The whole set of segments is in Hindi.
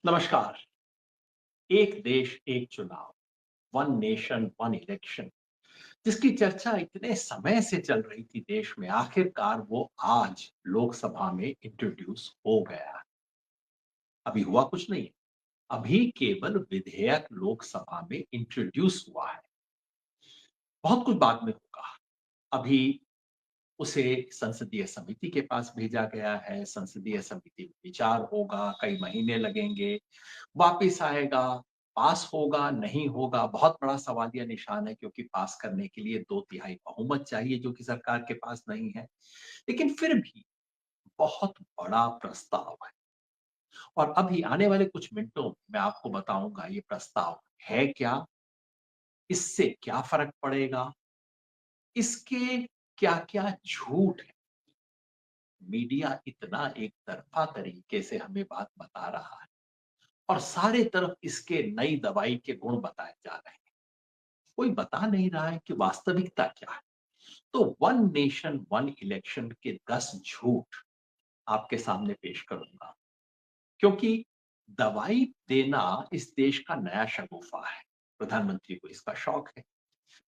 नमस्कार। एक देश एक चुनाव, वन नेशन वन इलेक्शन, जिसकी चर्चा इतने समय से चल रही थी देश में, आखिरकार वो आज लोकसभा में इंट्रोड्यूस हो गया। अभी हुआ कुछ नहीं है, अभी केवल विधेयक लोकसभा में इंट्रोड्यूस हुआ है। बहुत कुछ बाद में होगा। अभी उसे संसदीय समिति के पास भेजा गया है, संसदीय समिति में विचार होगा, कई महीने लगेंगे, वापिस आएगा, पास होगा, नहीं होगा, बहुत बड़ा सवालिया निशान है, क्योंकि पास करने के लिए 2/3 बहुमत चाहिए, जो कि सरकार के पास नहीं है। लेकिन फिर भी बहुत बड़ा प्रस्ताव है, और अभी आने वाले कुछ मिनटों में मैं आपको बताऊंगा ये प्रस्ताव है क्या, इससे क्या फ़र्क पड़ेगा, इसके क्या-क्या झूठ है। मीडिया इतना एक तरफ़ा तरीके से हमें बात बता रहा है, और सारे तरफ इसके नई दवाई के गुण बताए जा रहे हैं। कोई बता नहीं रहा है कि वास्तविकता क्या है। तो वन नेशन वन इलेक्शन के 10 झूठ आपके सामने पेश करूंगा, क्योंकि दवाई देना इस देश का नया शगुफा है। प्रधानमंत्री को इसका शौक है।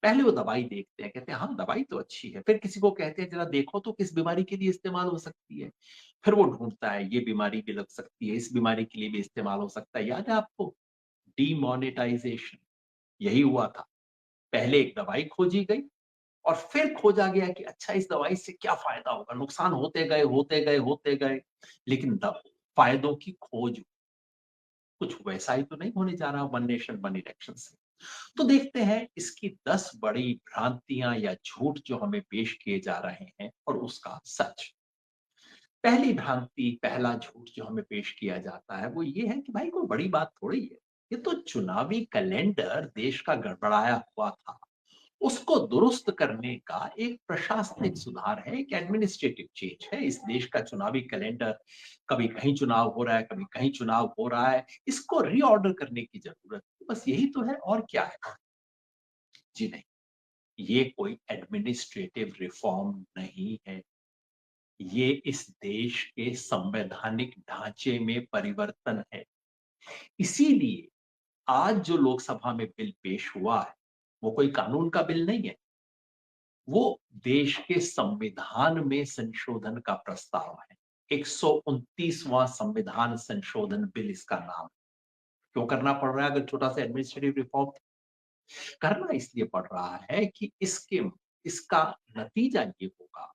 पहले वो दवाई देखते हैं, कहते हैं हाँ दवाई तो अच्छी है, फिर किसी को कहते हैं जरा देखो तो किस बीमारी के लिए इस्तेमाल हो सकती है। फिर वो ढूंढता है ये बीमारी भी लग सकती है, इस बीमारी के लिए भी इस्तेमाल हो सकता है। याद है आपको? डीमोनेटाइजेशन यही हुआ था। पहले एक दवाई खोजी गई, और फिर खोजा गया कि अच्छा इस दवाई से क्या फ़ायदा होगा? नुकसान होते गए, होते गए, होते गए, लेकिन द फ़ायदों की खोज कुछ वैसा ही तो नहीं होने जा रहा वन नेशन वन इलेक्शन से। तो देखते हैं इसकी 10 बड़ी भ्रांतियाँ या झूठ जो हमें पेश किए जा रहे हैं, और उसका सच। पहली भ्रांति, पहला झूठ जो हमें पेश किया जाता है, वो ये है कि भाई कोई बड़ी बात थोड़ी है। ये तो चुनावी कैलेंडर देश का गड़बड़ाया हुआ था। उसको दुरुस्त करने का एक प्रशासनिक सुधार है, एक एडमिनिस्ट्रेटिव चेंज है। इस देश का चुनावी कैलेंडर, कभी कहीं चुनाव हो रहा है, कभी कहीं चुनाव हो रहा है। इसको रीऑर्डर करने की ज़रूरत है। बस यही तो है, और क्या है? जी नहीं, ये कोई एडमिनिस्ट्रेटिव रिफॉर्म नहीं है। ये इस देश के संवैधानिक ढांचे में परिवर्तन है। इसीलिए आज जो लोकसभा में बिल पेश हुआ है, वो कोई कानून का बिल नहीं है। वो देश के संविधान में संशोधन का प्रस्ताव है। 129वां संविधान संशोधन बिल इसका नाम है। क्यों करना पड़ रहा है अगर छोटा-सा एडमिनिस्ट्रेटिव रिफॉर्म? करना इसलिए पड़ रहा है कि इसका नतीजा ये होगा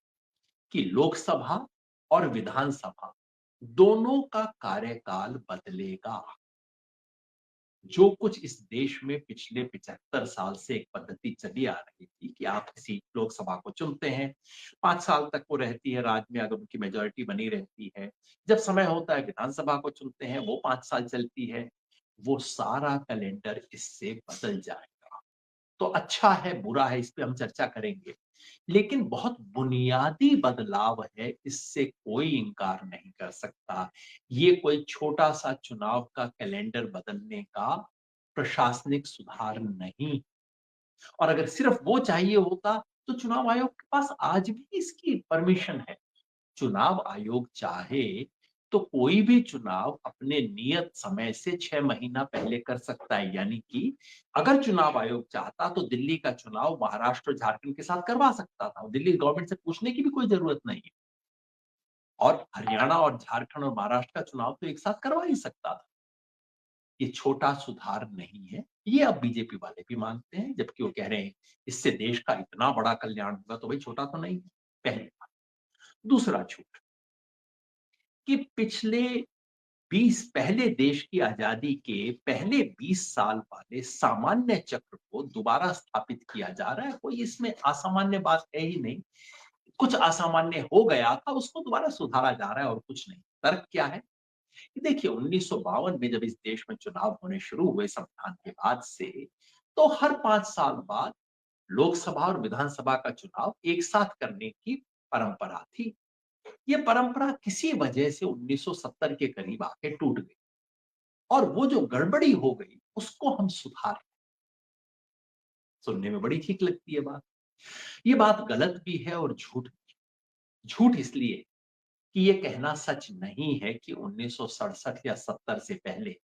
कि लोकसभा और विधानसभा दोनों का कार्यकाल बदलेगा। जो कुछ इस देश में पिछले 75 साल से एक पद्धति चली आ रही थी कि आप किसी लोकसभा को चुनते हैं, 5 साल तक वो रहती है राज में, अगर उनकी मेजॉरिटी बनी रहती है। जब समय होता है विधानसभा को चुनते हैं, वो 5 साल चलती है। वो सारा कैलेंडर इससे बदल जाएगा। तो अच्छा है, बुरा है, इस पे हम चर्चा करेंगे। लेकिन बहुत बुनियादी बदलाव है, इससे कोई इनकार नहीं कर सकता। ये कोई छोटा-सा चुनाव का कैलेंडर बदलने का प्रशासनिक सुधार नहीं। और अगर सिर्फ वो चाहिए होता, तो चुनाव आयोग के पास आज भी इसकी परमिशन है। चुनाव आयोग चाहे तो कोई भी चुनाव अपने नियत समय से 6 महीना पहले कर सकता है। यानी कि अगर चुनाव आयोग चाहता तो दिल्ली का चुनाव महाराष्ट्र और झारखंड के साथ करवा सकता था। दिल्ली गवर्नमेंट से पूछने की भी कोई ज़रूरत नहीं है, और हरियाणा और झारखंड और महाराष्ट्र का चुनाव तो एक साथ करवा ही सकता था। ये छोटा सुधार नहीं है। ये अब बीजेपी वाले भी मानते हैं, जबकि वो कह रहे हैं इससे देश का इतना बड़ा कल्याण होगा, तो भाई छोटा तो नहीं है। पहली बात। दूसरा झूठ, कि पिछले 20 पहले देश की आजादी के पहले 20 साल वाले सामान्य चक्र को दोबारा स्थापित किया जा रहा है। कोई इसमें असामान्य बात है ही नहीं। कुछ असामान्य हो गया था, उसको दोबारा सुधारा जा रहा है, और कुछ नहीं। तर्क क्या है? कि देखिए 1952 में जब इस देश में चुनाव होने शुरू हुए संविधान के बाद से, तो हर 5 साल बाद लोकसभा और विधानसभा का चुनाव एक साथ करने की परंपरा थी। ये परंपरा किसी वजह से 1970 के करीब आके टूट गई, और वो जो गड़बड़ी हो गई उसको हम सुधार। सुनने में बड़ी ठीक लगती है बात। ये बात गलत भी है और झूठ भी। झूठ इसलिए कि ये कहना सच नहीं है कि 1967 या 70 से पहले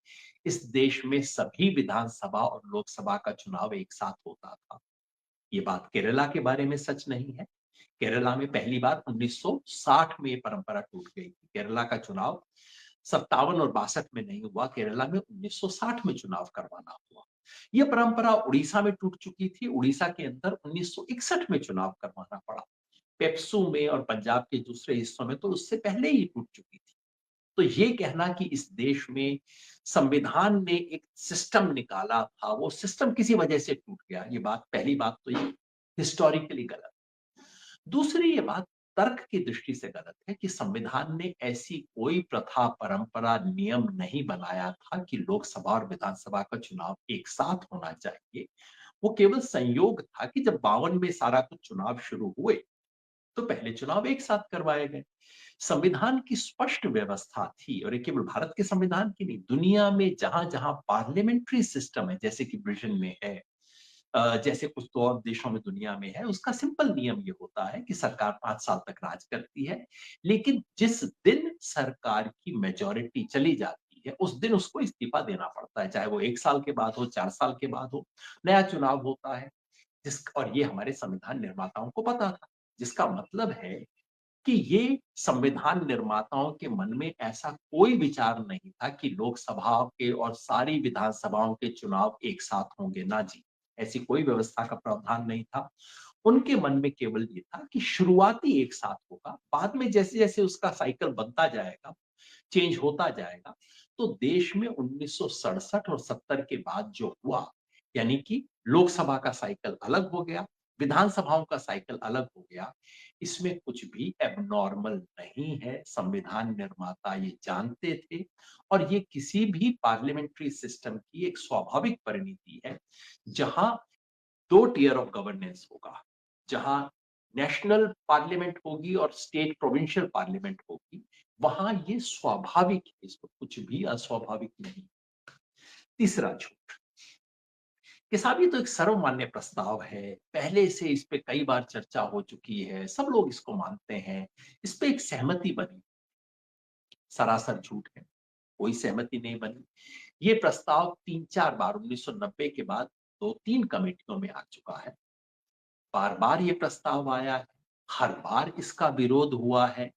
इस देश में सभी विधानसभा और लोकसभा का चुनाव एक साथ होता था। ये बात केरला के बारे में सच नहीं है। केरला में पहली बार 1960 में ये परंपरा टूट गई थी। केरला का चुनाव 57 और 62 में नहीं हुआ, केरला में 1960 में चुनाव करवाना हुआ। ये परंपरा उड़ीसा में टूट चुकी थी। उड़ीसा के अंदर 1961 में चुनाव करवाना पड़ा। पेप्सू में और पंजाब के दूसरे हिस्सों में तो उससे पहले ही टूट चुकी थी। तो ये कहना कि इस देश में संविधान ने एक सिस्टम निकाला था, वो सिस्टम किसी वजह से टूट गया, ये बात पहली बात तो ये हिस्टोरिकली गलत। दूसरी ये बात तर्क की दृष्टि से गलत है कि संविधान ने ऐसी कोई प्रथा, परंपरा, नियम नहीं बनाया था कि लोकसभा और विधानसभा का चुनाव एक साथ होना चाहिए। वो केवल संयोग था कि जब 52 में सारा कुछ चुनाव शुरू हुए, तो पहले चुनाव एक साथ करवाए गए। संविधान की स्पष्ट व्यवस्था थी, और ये केवल भारत के संविधान की नहीं, दुनिया में जहां-जहां पार्लियामेंट्री सिस्टम है, जैसे कि ब्रिटेन में है, जैसे कुछ तो और देशों में दुनिया में है, उसका सिंपल नियम ये होता है कि सरकार 5 साल तक राज करती है, लेकिन जिस दिन सरकार की मेजॉरिटी चली जाती है, उस दिन उसको इस्तीफा देना पड़ता है, चाहे वो 1 साल के बाद हो, 4 साल के बाद हो, नया चुनाव होता है। और ये हमारे संविधान निर्माताओं को पता था, जिसका मतलब है कि ये संविधान निर्माताओं के मन में ऐसा कोई विचार नहीं था कि लोकसभा के और सारी विधानसभाओं के चुनाव एक साथ होंगे, ना जी, ऐसी कोई व्यवस्था का प्रावधान नहीं था। उनके मन में केवल ये था कि शुरुआती एक साथ होगा, बाद में जैसे-जैसे उसका साइकिल बनता जाएगा, चेंज होता जाएगा। तो देश में 1967 और 70 के बाद जो हुआ, यानी कि लोकसभा का साइकिल अलग हो गया, विधानसभाओं का साइकिल अलग हो गया, इसमें कुछ भी एबनॉर्मल नहीं है। संविधान निर्माता ये जानते थे, और ये किसी भी पार्लियामेंट्री सिस्टम की एक स्वाभाविक परिणति है, जहां 2 टियर ऑफ गवर्नेंस होगा, जहां नेशनल पार्लियामेंट होगी और स्टेट प्रोविंशियल पार्लियामेंट होगी, वहां ये स्वाभाविक है, इसमें कुछ भी अस्वाभाविक नहीं। तीसरा झूठ, कि साहब ये तो एक सर्वमान्य प्रस्ताव है, पहले से इस पे कई बार चर्चा हो चुकी है, सब लोग इसको मानते हैं, इस पे एक सहमति बनी। सरासर झूठ है, कोई सहमति नहीं बनी। ये प्रस्ताव 3-4 बार 1990 के बाद 2-3 कमेटियों में आ चुका है। बार-बार ये प्रस्ताव आया है, हर बार इसका विरोध हुआ है।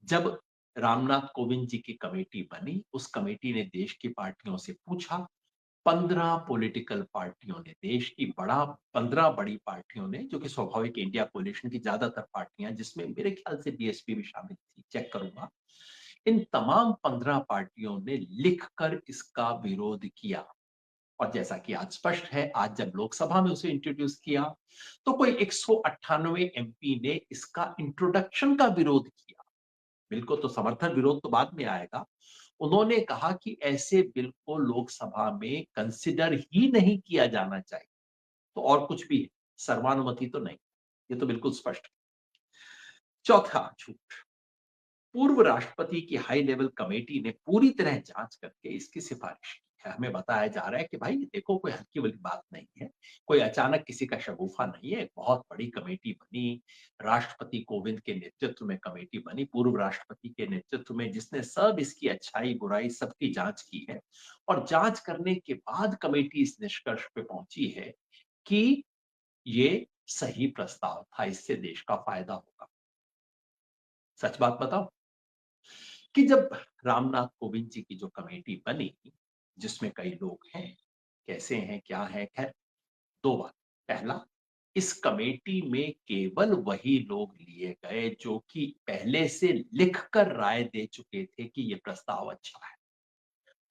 जब रामनाथ कोविंद जी की कमेटी बनी, उस कमेटी ने देश की पार्टियों से पूछा, 15 पॉलिटिकल पार्टियों ने, देश की 15 बड़ी पार्टियों ने, जो कि स्वाभाविक इंडिया कोalition की ज्यादातर पार्टियां, जिसमें मेरे ख्याल से बीएसपी भी शामिल थी, चेक करूंगा, इन तमाम 15 पार्टियों ने लिखकर इसका विरोध किया। और जैसा कि आज स्पष्ट है, आज जब लोकसभा में उसे इंट्रोड्यूस किया, तो कोई 198 एमपी ने इसका इंट्रोडक्शन का विरोध किया। बिल को तो समर्थन, विरोध तो बाद में आएगा। उन्होंने कहा कि ऐसे बिल को लोकसभा में कंसिडर ही नहीं किया जाना चाहिए। तो और कुछ भी है, सर्वानुमति तो नहीं। ये तो बिल्कुल स्पष्ट है। चौथा झूठ, पूर्व राष्ट्रपति की हाई लेवल कमेटी ने पूरी तरह जांच करके इसकी सिफारिश की है। हमें बताया जा रहा है कि भाई देखो, कोई हल्की वाली बात नहीं है, कोई अचानक किसी का शगुफा नहीं है, एक बहुत बड़ी कमेटी बनी, राष्ट्रपति कोविंद के नेतृत्व में कमेटी बनी, पूर्व राष्ट्रपति के नेतृत्व में, जिसने सब इसकी अच्छाई बुराई सबकी जांच की है, और जांच करने के बाद कमेटी इस निष्कर्ष पे पहुंची है कि ये सही प्रस्ताव था, इससे देश का फायदा होगा। सच बात बताओ कि जब रामनाथ कोविंद जी की जो कमेटी बनी, जिसमें कई लोग हैं, कैसे हैं, क्या है, खैर, 2 बात। पहला, इस कमेटी में केवल वही लोग लिए गए जो कि पहले से लिखकर राय दे चुके थे कि ये प्रस्ताव अच्छा है।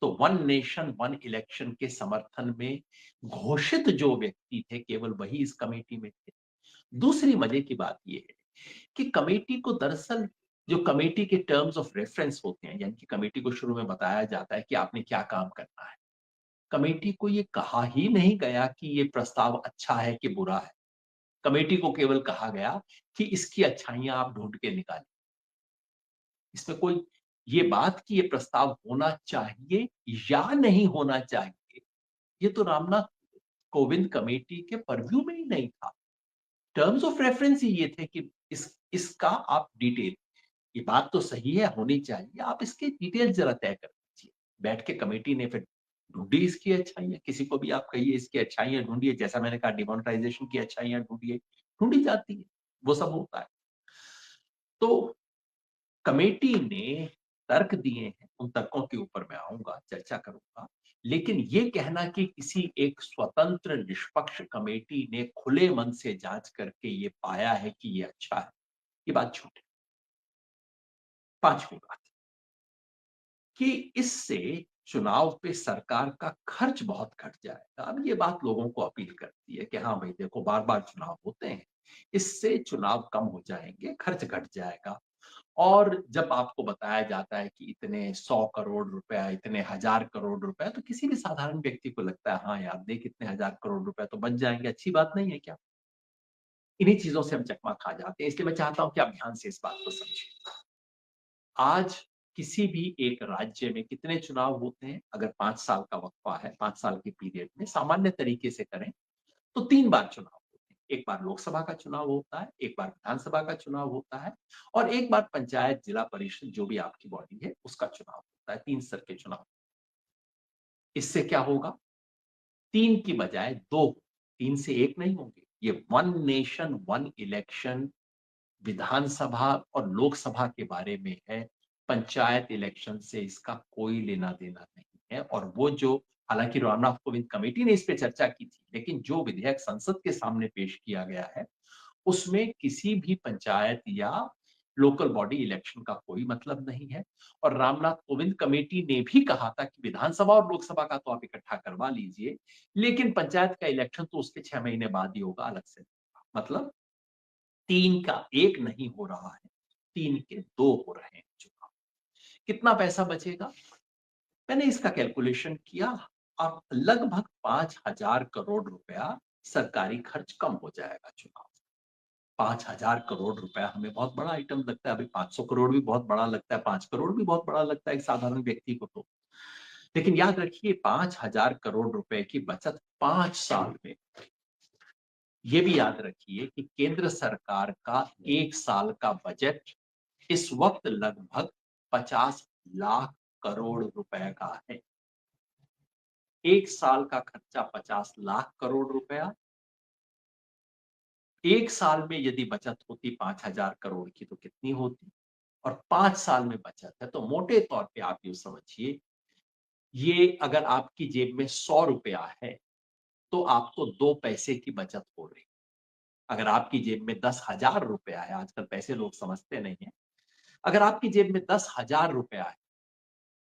तो वन नेशन वन इलेक्शन के समर्थन में घोषित जो व्यक्ति थे, केवल वही इस कमेटी में थे। दूसरी मजे की बात ये है कि कमेटी को दरअसल, जो कमेटी के टर्म्स ऑफ रेफरेंस होते हैं, यानी कि कमेटी को शुरू में बताया जाता है कि आपने क्या काम करना है, कमेटी को ये कहा ही नहीं गया कि ये प्रस्ताव अच्छा है कि बुरा है। कमेटी को केवल कहा गया कि इसकी अच्छाइयां आप ढूंढ के निकालें। इसमें कोई ये बात कि ये प्रस्ताव होना चाहिए या नहीं होना चाहिए, ये तो रामनाथ कोविंद कमेटी के परव्यू में ही नहीं था। टर्म्स ऑफ रेफरेंस ही ये थे कि इसका आप डिटेल, ये बात तो सही है, होनी चाहिए, आप इसकी डिटेल ज़रा तय कर दीजिए। बैठ के कमेटी ने फिर ढूँढी इसकी अच्छाइयाँ, किसी को भी आप कहिए इसकी अच्छाइयाँ ढूँढिए, जैसा मैंने कहा डिमोनेटाइज़ेशन की अच्छाइयाँ ढूँढिए, ढूँढी जाती है, वो सब होता है। तो कमेटी ने तर्क दिए हैं, उन तर्कों के ऊपर मैं आऊँगा, चर्चा करूँगा। लेकिन ये कहना कि किसी एक स्वतंत्र निष्पक्ष कमेटी ने खुले मन से जाँच करके ये पाया है कि ये अच्छा है, ये बात झूठ है। 5वीं बात कि इससे चुनाव पे सरकार का खर्च बहुत घट जाएगा। अब ये बात लोगों को अपील करती है कि हाँ भाई देखो बार-बार चुनाव होते हैं, इससे चुनाव कम हो जाएँगे, खर्च घट जाएगा। और जब आपको बताया जाता है कि इतने 100 करोड़ रुपया, इतने हज़ार करोड़ रुपया, तो किसी भी साधारण व्यक्ति को लगता है, हाँ यार, देख इतने हज़ार करोड़ रुपया तो बच जाएँगे, अच्छी बात नहीं है क्या? इन्हीं चीज़ों से हम चकमा खा जाते हैं, इसलिए मैं चाहता हूँ कि आप ध्यान से इस बात को समझें। आज किसी भी एक राज्य में कितने चुनाव होते हैं? अगर 5 साल का वक़्फ़ा है, 5 साल के पीरियड में सामान्य तरीके से करें, तो 3 बार चुनाव होते हैं। एक बार लोकसभा का चुनाव होता है, एक बार विधानसभा का चुनाव होता है और एक बार पंचायत, जिला परिषद जो भी आपकी बॉडी है, उसका चुनाव होता है, 3 स्तर के चुनाव। इससे क्या होगा? 3 की बजाय 2, 3 से 1 नहीं होंगे। ये वन नेशन वन इलेक्शन विधानसभा और लोकसभा के बारे में है, पंचायत इलेक्शन से इसका कोई लेना-देना नहीं है और वो जो हालाँकि रामनाथ कोविंद कमेटी ने इस पे चर्चा की थी, लेकिन जो विधेयक संसद के सामने पेश किया गया है, उसमें किसी भी पंचायत या लोकल बॉडी इलेक्शन का कोई मतलब नहीं है और रामनाथ कोविंद कमेटी ने भी कहा था कि विधानसभा और लोकसभा का तो आप इकट्ठा करवा लीजिए, लेकिन पंचायत का इलेक्शन तो उसके 6 महीने बाद ही होगा अलग से। मतलब 3 का 1 नहीं हो रहा है, 3 के 2 हो रहे हैं चुनाव। कितना पैसा बचेगा? मैंने इसका कैलकुलेशन किया और लगभग 5,000 करोड़ रुपया सरकारी खर्च कम हो जाएगा चुनाव। 5,000 करोड़ रुपया हमें बहुत बड़ा आइटम लगता है, अभी 500 करोड़ भी बहुत बड़ा लगता है, 5 करोड़ भी बहुत बड़ा लगता है एक साधारण व्यक्ति को तो। लेकिन याद रखिए 5,000 करोड़ रुपए की बचत 5 साल में। ये भी याद रखिए कि केंद्र सरकार का 1 साल का बजट इस वक्त लगभग 50 लाख करोड़ रुपए का है। 1 साल का खर्चा 50 लाख करोड़ रुपया, 1 साल में यदि बचत होती 5,000 करोड़ की तो कितनी होती? और 5 साल में बचत है तो मोटे तौर पे आप यूँ समझिए, ये अगर आपकी जेब में 100 रुपया है, तो आपको 2 पैसे की बचत हो रही। अगर आपकी जेब में 10,000 रुपया है, आजकल पैसे लोग समझते नहीं हैं। अगर आपकी जेब में 10,000 रुपया है,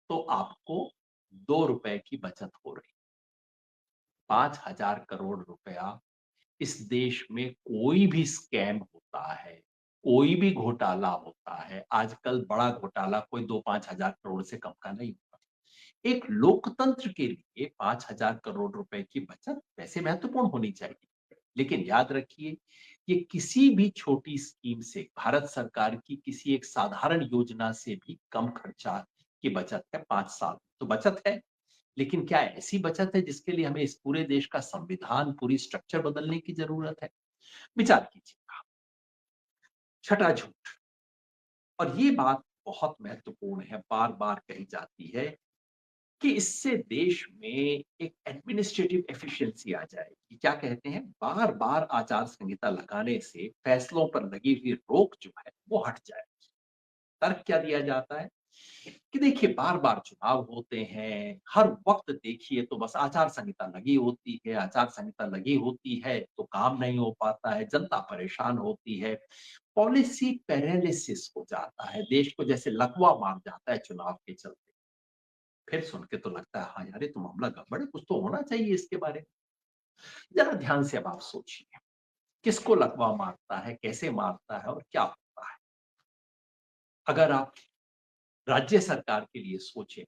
तो आपको 2 रुपए की बचत हो रही। 5,000 करोड़ रुपया इस देश में कोई भी स्कैम होता है, कोई भी घोटाला होता है, आजकल बड़ा घोटाला कोई 2-5 हज़ार करोड़ से कम का नहीं होता। एक लोकतंत्र के लिए 5,000 करोड़ रुपए की बचत वैसे महत्वपूर्ण होनी चाहिए। लेकिन याद रखिए, ये किसी भी छोटी स्कीम से भारत सरकार की किसी एक साधारण योजना से भी कम खर्चा की बचत है 5 साल। तो बचत है, लेकिन क्या ऐसी बचत है जिसके लिए हमें इस पूरे देश का संविधान, पूरी स्ट्रक्चर बदलने की ज़रूरत है? विचार कीजिएगा। छठा झूठ और ये बात बहुत महत्वपूर्ण है, बार-बार कही जाती है कि इससे देश में एक एडमिनिस्ट्रेटिव एफिशिएंसी आ जाएगी। क्या कहते हैं? बार-बार आचार संहिता लगाने से फैसलों पर लगी हुई रोक जो है, वो हट जाएगी। तर्क क्या दिया जाता है? कि देखिए बार-बार चुनाव होते हैं, हर वक़्त देखिए तो बस आचार संहिता लगी होती है, आचार संहिता लगी होती है तो काम नहीं हो पाता है, जनता परेशान होती है, पॉलिसी पैरालिसिस हो जाता है, देश को जैसे लकवा मार जाता है चुनाव के चलते। फिर सुन के तो लगता है हाँ यार, ये तो मामला गड़बड़ है, कुछ तो होना चाहिए इसके बारे में। ज़रा ध्यान से अब आप सोचिए, किसको लकवा मारता है, कैसे मारता है और क्या होता है? अगर आप राज्य सरकार के लिए सोचें,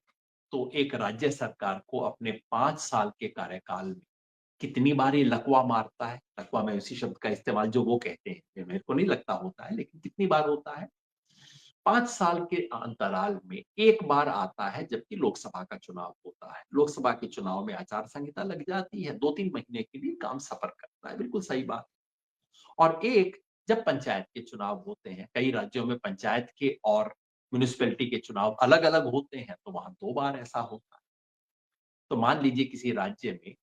तो एक राज्य सरकार को अपने 5 साल के कार्यकाल में कितनी बार ये लकवा मारता है? लकवा मैं उसी शब्द का इस्तेमाल जो वो कहते हैं, ये मेरे को नहीं लगता होता है, लेकिन कितनी बार होता है? 5 साल के अंतराल में 1 बार आता है जबकि लोकसभा का चुनाव होता है। लोकसभा के चुनाव में आचार संहिता लग जाती है, 2-3 महीने के लिए काम सफ़र करता है, बिल्कुल सही बात। और एक जब पंचायत के चुनाव होते हैं, कई राज्यों में पंचायत के और म्युनिसिपैलिटी के चुनाव अलग-अलग होते हैं, तो वहाँ 2 बार ऐसा होता है। तो मान लीजिए किसी राज्य में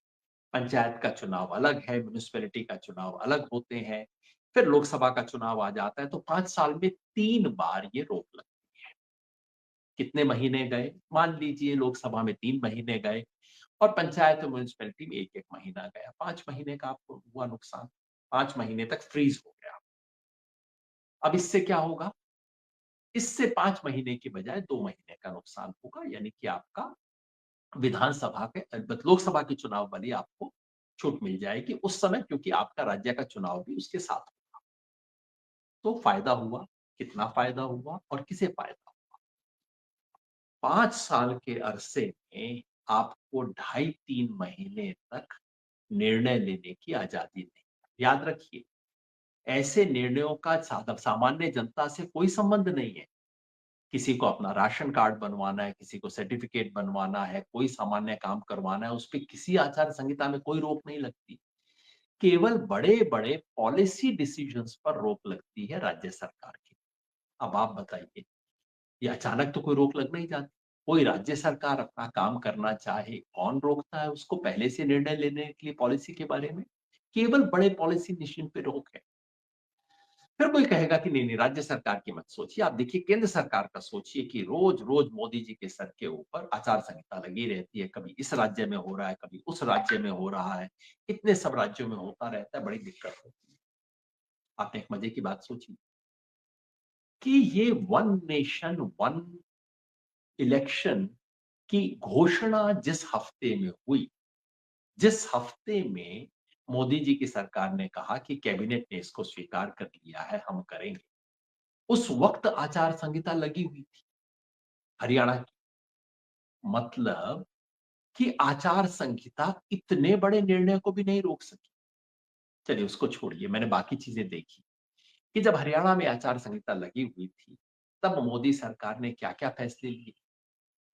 पंचायत का चुनाव अलग है, म्युनिसिपैलिटी का चुनाव अलग होते हैं, फिर लोकसभा का चुनाव आ जाता है, तो 5 साल में 3 बार ये रोक लगती है। कितने महीने गए? मान लीजिए लोकसभा में 3 महीने गए और पंचायत और म्युनिसिपैलिटी में 1-1 महीना गया। 5 महीने का आपको हुआ नुकसान। 5 महीने तक फ्रीज़ हो गया। अब इससे क्या होगा? इससे 5 महीने की बजाय 2 महीने का नुकसान होगा, यानी कि आपका विधानसभा के लोकसभा के चुनाव वाली आपको छूट मिल जाएगी उस समय, क्योंकि आपका राज्य का चुनाव भी उसके साथ होगा। तो फ़ायदा हुआ, कितना फ़ायदा हुआ और किसे फ़ायदा? 5 साल के अरसे में आपको ढाई 3 महीने तक निर्णय लेने की आज़ादी नहीं। याद रखिए, ऐसे निर्णयों का सामान्य जनता से कोई संबंध नहीं है। किसी को अपना राशन कार्ड बनवाना है, किसी को सर्टिफ़िकेट बनवाना है, कोई सामान्य काम करवाना है, उसपे किसी आचार संहिता में कोई रोक नहीं लगती। केवल बड़े-बड़े पॉलिसी डिसीजंस पर रोक लगती है राज्य सरकार की। अब आप बताइए, ये अचानक तो कोई रोक लग नहीं जाती। कोई राज्य सरकार अपना काम करना चाहे, कौन रोकता है उसको पहले से निर्णय लेने के लिए पॉलिसी के बारे में? केवल बड़े पॉलिसी डिसीजन पे रोक है। फिर कोई कहेगा कि नहीं, नहीं राज्य सरकार की मत सोचिए। आप देखिए केंद्र सरकार का सोचिए कि रोज-रोज मोदी जी के सर के ऊपर आचार संहिता लगी रहती है। कभी इस राज्य में हो रहा है, कभी उस राज्य में हो रहा है। इतने सब राज्यों में होता रहता है, बड़ी दिक्कत होती है। आपने एक मजे की बात सोची कि ये वन नेशन वन इलेक्शन की घोषणा जिस हफ्ते में हुई, जिस हफ्ते में मोदी जी की सरकार ने कहा कि कैबिनेट ने इसको स्वीकार कर लिया है, हम करेंगे। उस वक़्त आचार संहिता लगी हुई थी हरियाणा की। मतलब कि आचार संहिता इतने बड़े निर्णय को भी नहीं रोक सकी। चलिए उसको छोड़िए, मैंने बाकी चीज़ें देखी कि जब हरियाणा में आचार संहिता लगी हुई थी, तब मोदी सरकार ने क्या-क्या फैसले लिए?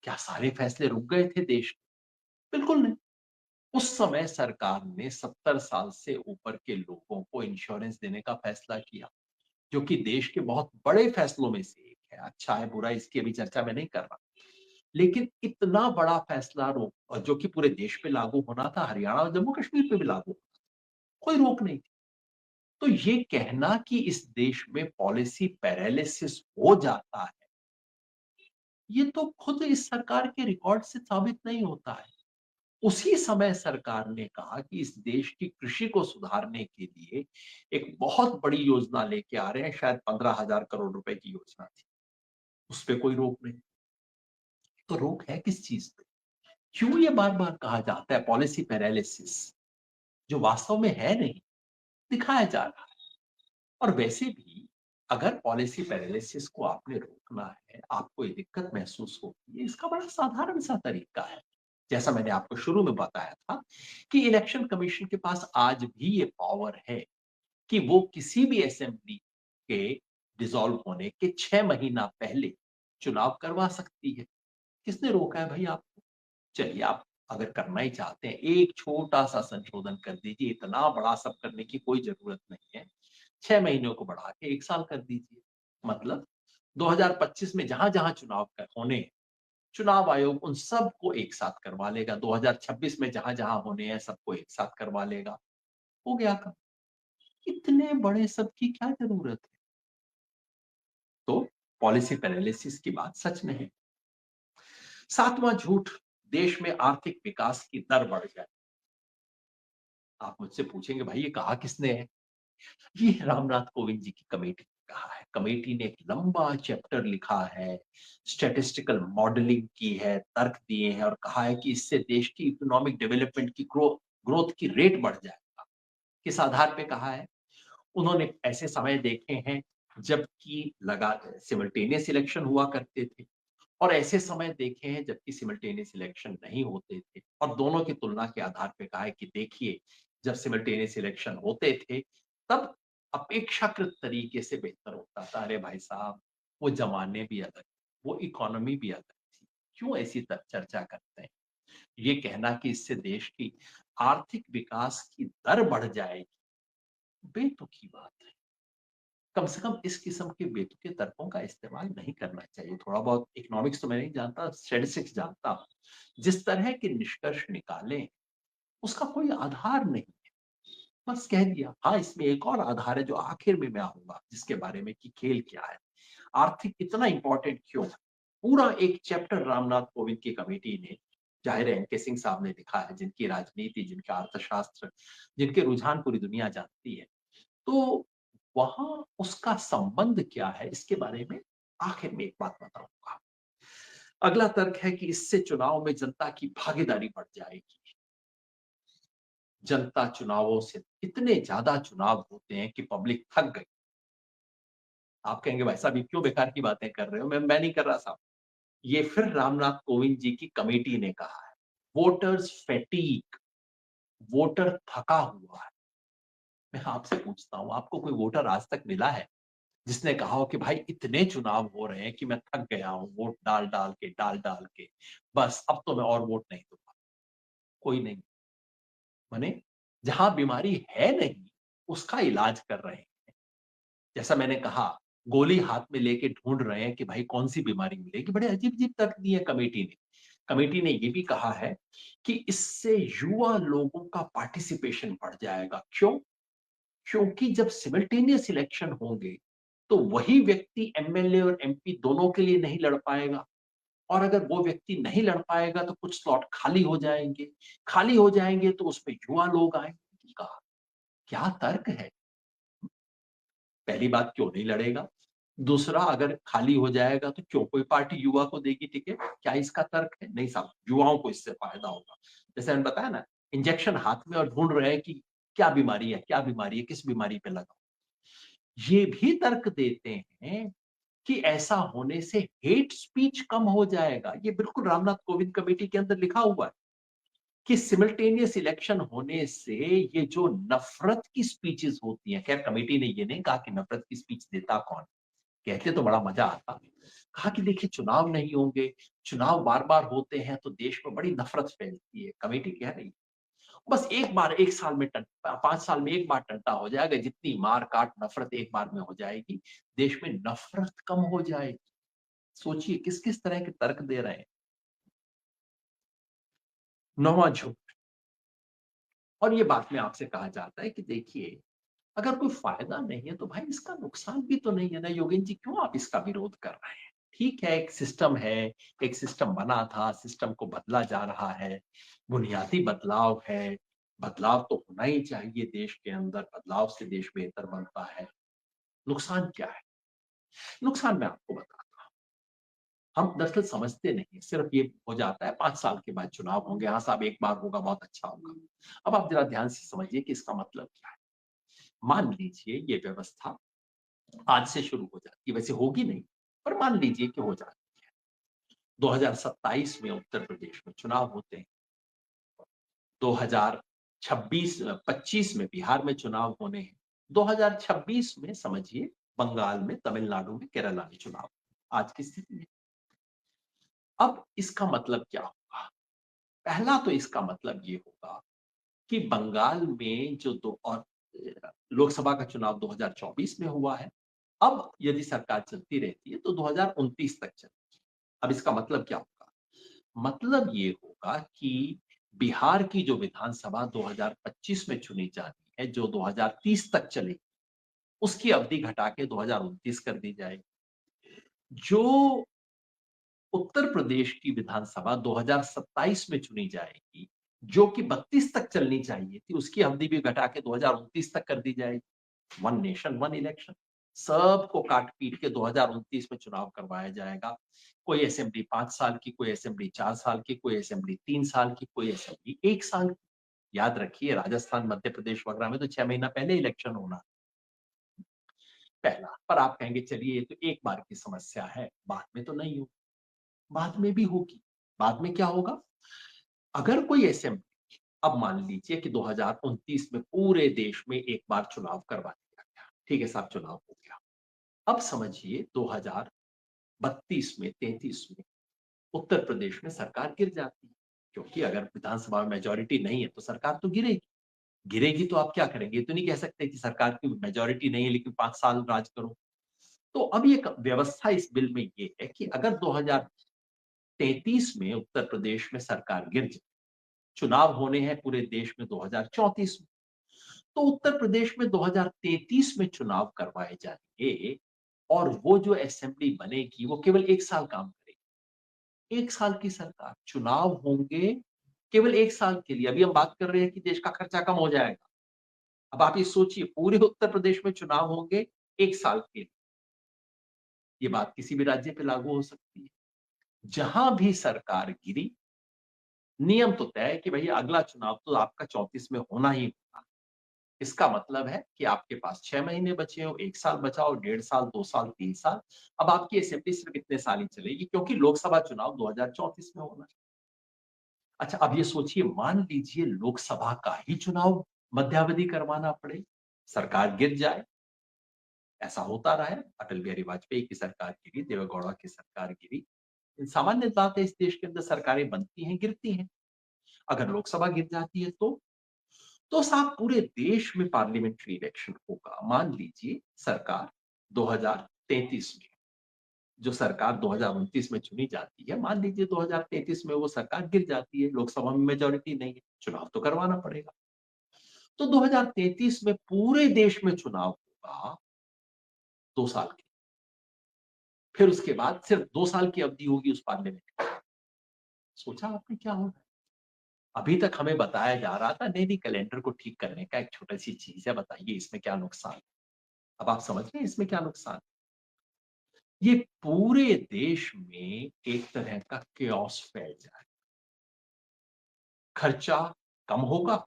क्या सारे फैसले रुक गए थे देश के? बिल्कुल नहीं। उस समय सरकार ने 70 साल से ऊपर के लोगों को इंश्योरेंस देने का फैसला किया, जो कि देश के बहुत बड़े फैसलों में से एक है। अच्छा है, बुरा है, इसकी अभी चर्चा मैं नहीं कर रहा। लेकिन इतना बड़ा फैसला जो कि पूरे देश पे लागू होना था, हरियाणा और जम्मू-कश्मीर पे भी लागू, कोई रोक नहीं थी। तो ये कहना कि इस देश में पॉलिसी पैरालिसिस हो जाता है, ये तो खुद इस सरकार के रिकॉर्ड से साबित नहीं होता है। उसी समय सरकार ने कहा कि इस देश की कृषि को सुधारने के लिए एक बहुत बड़ी योजना लेके आ रहे हैं, शायद 15,000 करोड़ रुपए की योजना थी। उस पे कोई रोक नहीं। तो रोक है किस चीज़ पे? क्यों ये बार-बार कहा जाता है पॉलिसी पैरालिसिस, जो वास्तव में है नहीं, दिखाया जा रहा है। और वैसे भी अगर पॉलिसी पैरालिसिस को आपने रोकना है, आपको ये दिक्कत महसूस होती है, इसका बड़ा साधारण सा तरीका है। जैसा मैंने आपको शुरू में बताया था कि इलेक्शन कमीशन के पास आज भी ये पावर है कि वो किसी भी असेंबली के डिसॉल्व होने के 6 महीना पहले चुनाव करवा सकती है। किसने रोका है भई आपको? चलिए आप अगर करना ही चाहते हैं, एक छोटा-सा संशोधन कर दीजिए, इतना बड़ा सब करने की कोई ज़रूरत नहीं है। 6 महीनों को बढ़ा के 1 साल कर दीजिए। मतलब 2025 में जहाँ-जहाँ चुनाव होने हैं, चुनाव आयोग उन सबको एक साथ करवा लेगा। 2026 में जहाँ-जहाँ होने हैं, सबको एक साथ करवा लेगा। हो गया काम। इतने बड़े सब की क्या ज़रूरत है? तो पॉलिसी पैरालिसिस की बात सच नहीं। 7वाँ झूठ, देश में आर्थिक विकास की दर बढ़ जाए। आप मुझसे पूछेंगे भाई ये कहा किसने है? ये रामनाथ कोविंद जी की कमेटी ने कहा है। कमेटी ने एक लंबा चैप्टर लिखा है, स्टैटिस्टिकल मॉडलिंग की है, तर्क दिए हैं और कहा है कि इससे देश की इकोनॉमिक डेवलपमेंट की ग्रोथ की रेट बढ़ जाएगा। किस आधार पे कहा है? उन्होंने ऐसे समय देखे हैं जबकि लगा सिमल्टेनियस इलेक्शन हुआ करते थे और ऐसे समय देखे हैं जबकि सिमल्टेनियस इलेक्शन नहीं होते थे और दोनों की तुलना के आधार पे कहा है कि देखिए, जब सिमल्टेनियस इलेक्शन होते थे, तब अपेक्षाकृत तरीके से बेहतर होता था। अरे भाई साहब, वो ज़माने भी अलग, वो इकोनॉमी भी अलग थी। क्यों ऐसी चर्चा करते हैं? ये कहना कि इससे देश की आर्थिक विकास की दर बढ़ जाएगी, बेतुकी बात है। कम से कम इस किस्म के बेतुके तर्कों का इस्तेमाल नहीं करना चाहिए। थोड़ा बहुत इकोनॉमिक्स तो मैं नहीं जानता, स्टैटिस्टिक्स जानता हूँ। जिस तरह के निष्कर्ष निकाले, उसका कोई आधार नहीं है। बस कह दिया। हाँ, इसमें एक और आधार है जो आखिर में मैं आऊँगा, जिसके बारे में कि खेल क्या है? आर्थिक इतना इम्पोर्टेंट क्यों है? पूरा एक चैप्टर रामनाथ कोविंद की कमेटी ने, ज़ाहिर है एनके सिंह साहब ने लिखा है, जिनकी राजनीति, जिनका अर्थशास्त्र, जिनके रुझान पूरी दुनिया जानती है। तो वहाँ उसका संबंध क्या है, इसके बारे में आखिर में एक बात बताऊँगा। अगला तर्क है कि इससे चुनाव में जनता की भागीदारी बढ़ जाएगी। जनता चुनावों से इतने ज़्यादा चुनाव होते हैं कि पब्लिक थक गई। आप कहेंगे भाई साहब ये क्यों बेकार की बातें कर रहे हो? मैं नहीं कर रहा साहब। ये फिर रामनाथ कोविंद जी की कमेटी ने कहा है। वोटर्स फैटीग, वोटर थका हुआ है। मैं आपसे पूछता हूँ, आपको कोई वोटर आज तक मिला है जिसने कहा हो कि भाई इतने चुनाव हो रहे हैं कि मैं थक गया हूँ वोट डाल डाल के, बस अब तो मैं और वोट नहीं दूंगा? कोई नहीं। माने जहां बीमारी है नहीं, उसका इलाज कर रहे हैं। जैसा मैंने कहा, गोली हाथ में लेके ढूंढ रहे हैं कि भाई कौन सी बीमारी मिलेगी। बड़े अजीब अजीब तर्क दिए कमेटी ने। कमेटी ने ये भी कहा है कि इससे युवा लोगों का पार्टिसिपेशन बढ़ जाएगा। क्यों? क्योंकि जब सिमल्टेनियस इलेक्शन होंगे, तो वही व्यक्ति एमएलए और एमपी दोनों के लिए नहीं लड़ पाएगा। और अगर वो व्यक्ति नहीं लड़ पाएगा तो कुछ स्लॉट खाली हो जाएंगे। खाली हो जाएंगे तो उसमें युवा लोग आएंगे। कहा, क्या तर्क है? पहली बात, क्यों नहीं लड़ेगा? दूसरा, अगर खाली हो जाएगा तो क्यों कोई पार्टी युवा को देगी टिकट? क्या इसका तर्क है? नहीं साहब, युवाओं को इससे फायदा होगा। जैसे मैंने बताया ना, इंजेक्शन हाथ में और ढूंढ रहे हैं कि क्या बीमारी है, क्या बीमारी है, किस बीमारी पे लगाओ। ये भी तर्क देते हैं कि ऐसा होने से हेट स्पीच कम हो जाएगा। ये बिल्कुल रामनाथ कोविंद कमेटी के अंदर लिखा हुआ है कि सिमल्टेनियस इलेक्शन होने से ये जो नफरत की स्पीचेस होती हैं, खैर कमेटी ने ये नहीं कहा कि नफरत की स्पीच देता कौन, कहते तो बड़ा मजा आता। कहा कि देखिए चुनाव नहीं होंगे, चुनाव बार-बार होते हैं तो देश में बड़ी नफरत फैलती है। कमेटी कह रही है, बस एक बार 1 साल में 5 साल में एक बार टंटा हो जाएगा, जितनी मार-काट नफरत एक बार में हो जाएगी, देश में नफरत कम हो जाएगी। सोचिए किस-किस तरह के तर्क दे रहे हैं। नौवां झूठ, और ये बात में आपसे कहा जाता है कि देखिए, अगर कोई फायदा नहीं है तो भाई इसका नुकसान भी तो नहीं है ना योगेन जी, क्यों आप इसका विरोध कर रहे हैं? ठीक है, एक सिस्टम है, एक सिस्टम बना था, सिस्टम को बदला जा रहा है, बुनियादी बदलाव है, बदलाव तो होना ही चाहिए देश के अंदर, बदलाव से देश बेहतर बनता है। नुकसान क्या है? नुकसान मैं आपको बताता हूँ। हम दरअसल समझते नहीं है, सिर्फ ये हो जाता है 5 साल के बाद चुनाव होंगे, हाँ साहब एक बार होगा बहुत अच्छा होगा। अब आप जरा ध्यान से समझिए कि इसका मतलब क्या है। मान लीजिए ये व्यवस्था आज से शुरू हो जाती है, वैसे होगी नहीं, पर मान लीजिए कि हो जाती है। 2027 में उत्तर प्रदेश में चुनाव होते हैं, 2026 25 में बिहार में चुनाव होने हैं, 2026 में समझिए बंगाल में, तमिलनाडु में, केरला में चुनाव, आज की स्थिति है। अब इसका मतलब क्या होगा? पहला तो इसका मतलब ये होगा कि बंगाल में जो दो और लोकसभा का चुनाव 2024 में हुआ है, अब यदि सरकार चलती रहती है तो 2029 तक चलेगी। अब इसका मतलब क्या होगा? मतलब ये होगा कि बिहार की जो विधानसभा 2025 में चुनी जानी है, जो 2030 तक चलेगी, उसकी अवधि घटा के 2029 कर दी जाएगी। जो उत्तर प्रदेश की विधानसभा 2027 में चुनी जाएगी, जो कि 32 तक चलनी चाहिए थी, उसकी अवधि भी घटा के 2029 तक कर दी जाएगी। वन नेशन वन इलेक्शन, सबको काट पीट के 2029 में चुनाव करवाया जाएगा। कोई असेंबली 5 साल की, कोई असेंबली 4 साल की, कोई असेंबली 3 साल की, कोई असेंबली 1 साल की। याद रखिए, राजस्थान, मध्य प्रदेश वगैरह में तो 6 महीना पहले इलेक्शन होना पहला। पर आप कहेंगे चलिए ये तो एक बार की समस्या है, बाद में तो नहीं होगी। बाद में भी होगी। बाद में क्या होगा? अगर कोई असेंबली, अब मान लीजिए कि 2029 में पूरे देश में एक बार चुनाव करवा दिया गया। ठीक है साहब, चुनाव हो गया। अब समझिए 2032 में, 33 में उत्तर प्रदेश में सरकार गिर जाती है। क्योंकि अगर विधानसभा में मेजॉरिटी नहीं है तो सरकार तो गिरेगी। गिरेगी तो आप क्या करेंगे? ये तो नहीं कह सकते कि सरकार की मेजॉरिटी नहीं है लेकिन 5 साल राज करो। तो अब एक व्यवस्था इस बिल में ये है कि अगर 2033 में उत्तर प्रदेश में सरकार गिर जाए, चुनाव होने हैं पूरे देश में 2034 में, तो उत्तर प्रदेश में 2033 में चुनाव करवाए जाएंगे और वो जो असेंबली बनेगी वो केवल 1 साल काम करेगी। 1 साल की सरकार, चुनाव होंगे केवल 1 साल के लिए। अभी हम बात कर रहे हैं कि देश का खर्चा कम हो जाएगा। अब आप ये सोचिए पूरे उत्तर प्रदेश में चुनाव होंगे 1 साल के लिए। ये बात किसी भी राज्य पे लागू हो सकती है। जहां भी सरकार गिरी, नियम तो तय है कि भई अगला चुनाव तो आपका 34 में होना ही होना। इसका मतलब है कि आपके पास 6 महीने बचे हो, 1 साल बचा हो, 1.5 साल, 2 साल, 3 साल। अब आपकी असेंबली सिर्फ इतने साल ही चलेगी क्योंकि लोकसभा चुनाव 2034 में होना है। अच्छा, अब ये सोचिए मान लीजिए लोकसभा का ही चुनाव मध्यावधि करवाना पड़े, सरकार गिर जाए, ऐसा होता रहा है। अटल बिहारी वाजपेयी की सरकार गिरी, देवेगौड़ा की सरकार गिरी। सामान्य बात है इस देश के अंदर सरकारें बनती हैं, गिरती हैं। अगर लोकसभा गिर जाती है तो साहब पूरे देश में पार्लियामेंट्री इलेक्शन होगा। मान लीजिए सरकार 2033 में, जो सरकार 2029 में चुनी जाती है, मान लीजिए 2033 में वो सरकार गिर जाती है, लोकसभा में मेजॉरिटी नहीं है, चुनाव तो करवाना पड़ेगा। तो 2033 में पूरे देश में चुनाव होगा 2 साल के। फिर उसके बाद सिर्फ 2 साल की अवधि होगी उस पार्लियामेंट की। सोचा आपने क्या होगा? अभी तक हमें बताया जा रहा था नहीं, नहीं कैलेंडर को ठीक करने का एक छोटी-सी चीज़ है, बताइए इसमें क्या नुकसान है? अब आप समझ रहे हैं इसमें क्या नुकसान है? ये पूरे देश में एक तरह का केओस फैल जाए। खर्चा कम होगा?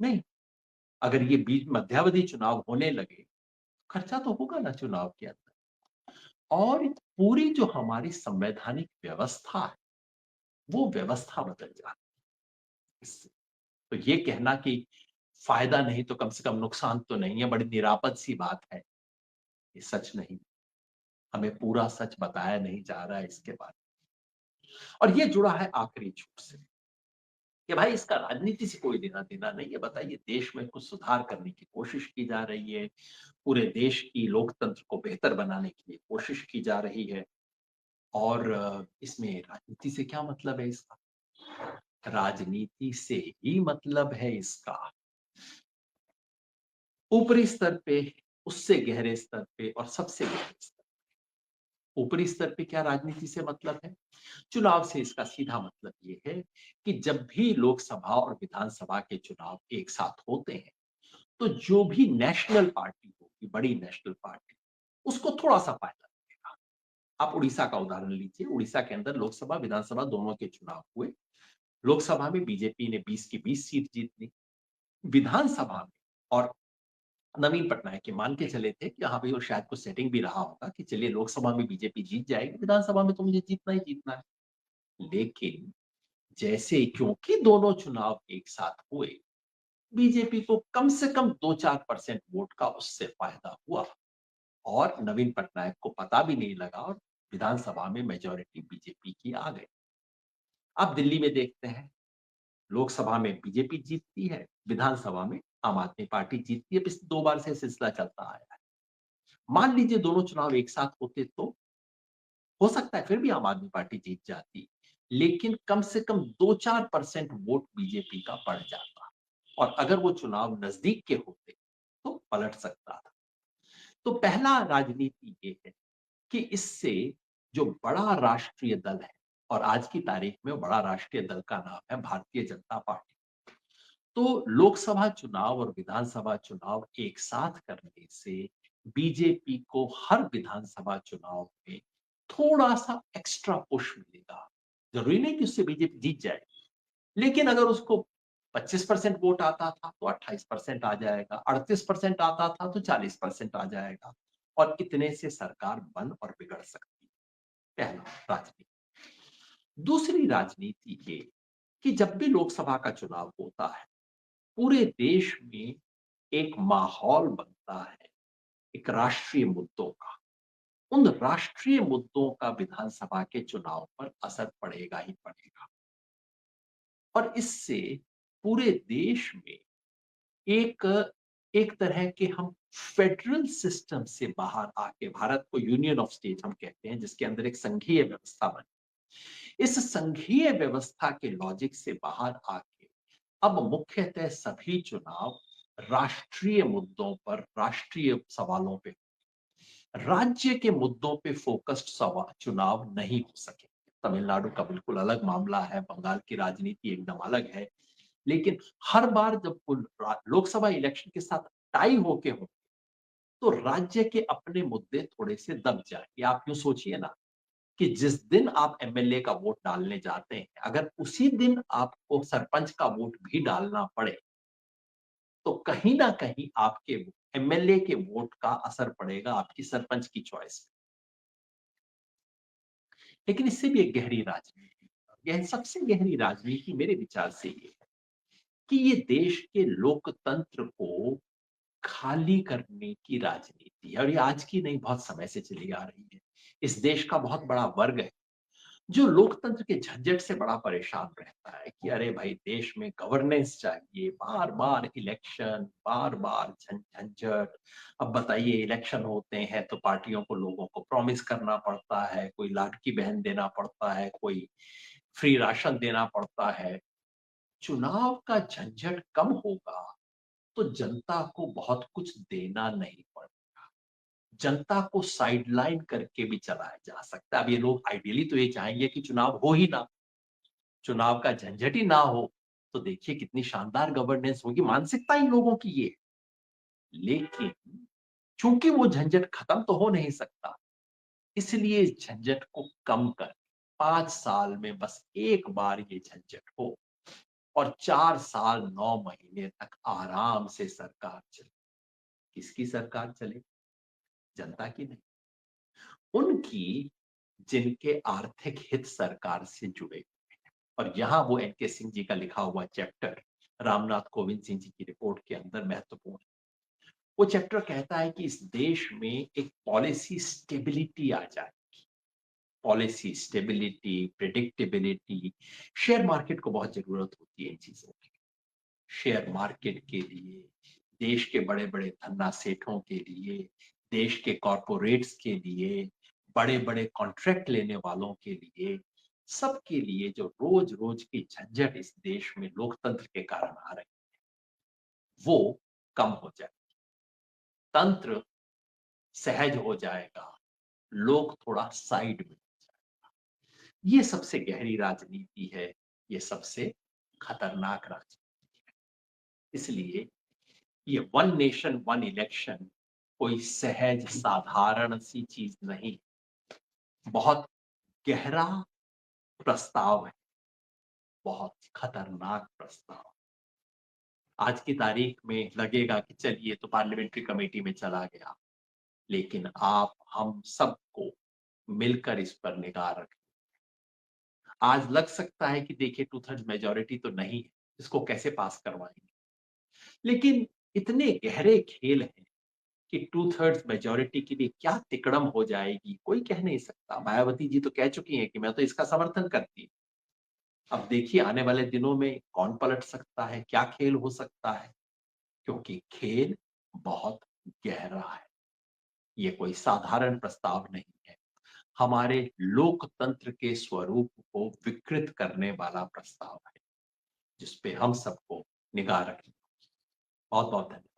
नहीं। अगर ये बीच मध्यावधि चुनाव होने लगे, खर्चा तो होगा ना चुनाव के अंदर। और पूरी जो हमारी संवैधानिक व्यवस्था है, वो व्यवस्था बदल जाती है इससे। तो ये कहना कि फायदा नहीं तो कम से कम नुकसान तो नहीं है, बड़ी निरापद सी बात है। ये सच नहीं। हमें पूरा सच बताया नहीं जा रहा है इसके बारे में। और ये जुड़ा है आखिरी झूठ से कि भाई इसका राजनीति से कोई लेना देना नहीं है। बताइए देश में कुछ सुधार करने की कोशिश की जा रही है, पूरे देश की लोकतंत्र को बेहतर बनाने के लिए कोशिश की जा रही है। और इसमें राजनीति से क्या मतलब है इसका? राजनीति से ही मतलब है इसका। ऊपरी स्तर पे, उससे गहरे स्तर पे और सबसे गहरे स्तर। ऊपरी स्तर पे क्या राजनीति से मतलब है? चुनाव से इसका सीधा मतलब ये है कि जब भी लोकसभा और विधानसभा के चुनाव एक साथ होते हैं, तो जो भी नेशनल पार्टी होगी, बड़ी नेशनल पार्टी, उसको थोड़ा-सा फायदा मिलेगा। आप उड़ीसा का उदाहरण लीजिए, उड़ीसा के अंदर लोकसभा, विधानसभा दोनों के चुनाव हुए। लोकसभा में बीजेपी ने 20 की 20 सीट जीत ली। विधानसभा में और नवीन पटनायक के मान के चले थे कि हाँ भाई, और शायद कुछ सेटिंग भी रहा होगा कि चलिए लोकसभा में बीजेपी जीत जाएगी, विधानसभा में तो मुझे जीतना ही जीतना है। लेकिन जैसे क्योंकि दोनों चुनाव एक साथ हुए, बीजेपी को कम से कम 2-4% वोट का उससे फायदा हुआ और नवीन पटनायक को पता भी नहीं लगा और विधानसभा में मेजॉरिटी बीजेपी की आ गई। अब दिल्ली में देखते हैं, लोकसभा में बीजेपी जीतती है, विधानसभा में आम आदमी पार्टी जीतती है। पिछले 2 बार से सिलसिला चलता आया है। मान लीजिए दोनों चुनाव एक साथ होते तो हो सकता है फिर भी आम आदमी पार्टी जीत जाती, लेकिन कम से कम 2-4% वोट बीजेपी का बढ़ जाता और अगर वो चुनाव नजदीक के होते तो पलट सकता था। तो पहला राजनीति ये है कि इससे जो बड़ा राष्ट्रीय दल है, और आज की तारीख में वो बड़ा राष्ट्रीय दल का नाम है भारतीय जनता पार्टी। तो लोकसभा चुनाव और विधानसभा चुनाव एक साथ करने से बीजेपी को हर विधानसभा चुनाव में थोड़ा-सा एक्स्ट्रा पुश मिलेगा। ज़रूरी नहीं कि उससे बीजेपी जीत जाए, लेकिन अगर उसको 25% वोट आता था तो 28% आ जाएगा, 38% आता था तो 40% आ जाएगा और इतने से सरकार बन और बिगड़ सकती है। पहला राजनीति। दूसरी राजनीति ये कि जब भी लोकसभा का चुनाव होता है, पूरे देश में एक माहौल बनता है, एक राष्ट्रीय मुद्दों का। उन राष्ट्रीय मुद्दों का विधानसभा के चुनाव पर असर पड़ेगा ही पड़ेगा और इससे पूरे देश में एक एक तरह के हम फेडरल सिस्टम से बाहर आके, भारत को यूनियन ऑफ स्टेट हम कहते हैं, जिसके अंदर एक संघीय व्यवस्था बनी। इस संघीय व्यवस्था के लॉजिक से बाहर आके अब मुख्यतः सभी चुनाव राष्ट्रीय मुद्दों पर, राष्ट्रीय सवालों पे, राज्य के मुद्दों पे फोकस्ड सवाल चुनाव नहीं हो सके। तमिलनाडु का बिल्कुल अलग मामला है, बंगाल की राजनीति एकदम अलग है। लेकिन हर बार जब लोकसभा इलेक्शन के साथ टाई होके हो, तो राज्य के अपने मुद्दे थोड़े से दब जाए। आप यूं सोचिए ना कि जिस दिन आप एमएलए का वोट डालने जाते हैं, अगर उसी दिन आपको सरपंच का वोट भी डालना पड़े, तो कहीं ना कहीं आपके एमएलए के वोट का असर पड़ेगा आपकी सरपंच की चॉइस पे। लेकिन इससे भी एक गहरी राजनीति, यह सबसे गहरी राजनीति मेरे विचार से ये है कि ये देश के लोकतंत्र को खाली करने की राजनीति है, और ये आज की नहीं, बहुत समय से चली आ रही है। इस देश का बहुत बड़ा वर्ग है जो लोकतंत्र के झंझट से बड़ा परेशान रहता है कि अरे भाई, देश में गवर्नेंस चाहिए, बार बार इलेक्शन, बार बार झंझट। अब बताइए, इलेक्शन होते हैं तो पार्टियों को, लोगों को प्रॉमिस करना पड़ता है, कोई लाडकी बहन देना पड़ता है, कोई फ्री राशन देना पड़ता है। चुनाव का झंझट कम होगा तो जनता को बहुत कुछ देना नहीं पड़ेगा, जनता को साइडलाइन करके भी चलाया जा सकता है। अब ये लोग आइडियली तो ये चाहेंगे कि चुनाव हो ही ना, चुनाव का झंझट ही ना हो, तो देखिए कितनी शानदार गवर्नेंस होगी, मानसिकता इन लोगों की ये। लेकिन चूंकि वो झंझट खत्म तो हो नहीं सकता, इसलिए इस झंझट को कम कर 5 साल में बस एक बार ये झंझट हो और 4 साल 9 महीने तक आराम से सरकार चले। किसकी सरकार चले? जनता की नहीं, उनकी जिनके आर्थिक हित सरकार से जुड़े। और यहां वो एनके सिंह जी का लिखा हुआ चैप्टर रामनाथ कोविंद सिंह जी की रिपोर्ट के अंदर महत्वपूर्ण है। वो चैप्टर कहता है कि इस देश में एक पॉलिसी स्टेबिलिटी आ जाएगी, policy stability, predictability. Share market को बहुत जरूरत होती है इन चीजों की। शेयर मार्केट के लिए, देश के बड़े बड़े धन्ना सेठों के लिए, देश के कॉरपोरेट्स के लिए, बड़े बड़े कॉन्ट्रैक्ट लेने वालों के लिए, सबके लिए जो रोज रोज की झंझट इस देश में लोकतंत्र के कारण आ रही, वो कम हो जाए, तंत्र सहज हो जाएगा, लोग थोड़ा साइड में हो जाए। ये सबसे गहरी राजनीति है, ये सबसे खतरनाक राजनीति है। इसलिए ये वन नेशन वन इलेक्शन कोई सहज साधारण सी चीज नहीं, बहुत गहरा प्रस्ताव है, बहुत खतरनाक प्रस्ताव। आज की तारीख में लगेगा कि चलिए तो पार्लियामेंट्री कमेटी में चला गया, लेकिन आप हम सबको मिलकर इस पर निगाह रखें। आज लग सकता है कि देखिए 2/3 मेजोरिटी तो नहीं है, इसको कैसे पास करवाएंगे। लेकिन इतने गहरे खेल हैं कि 2/3 मेजोरिटी के लिए क्या तिकड़म हो जाएगी कोई कह नहीं सकता। मायावती जी तो कह चुकी हैं कि मैं तो इसका समर्थन करती हूँ। अब देखिए आने वाले दिनों में कौन पलट सकता है, क्या खेल हो सकता है, क्योंकि खेल बहुत गहरा है। ये कोई साधारण प्रस्ताव नहीं है, हमारे लोकतंत्र के स्वरूप को विकृत करने वाला प्रस्ताव है, जिस पे हम सबको निगाह रखनी। बहुत बहुत धन्यवाद।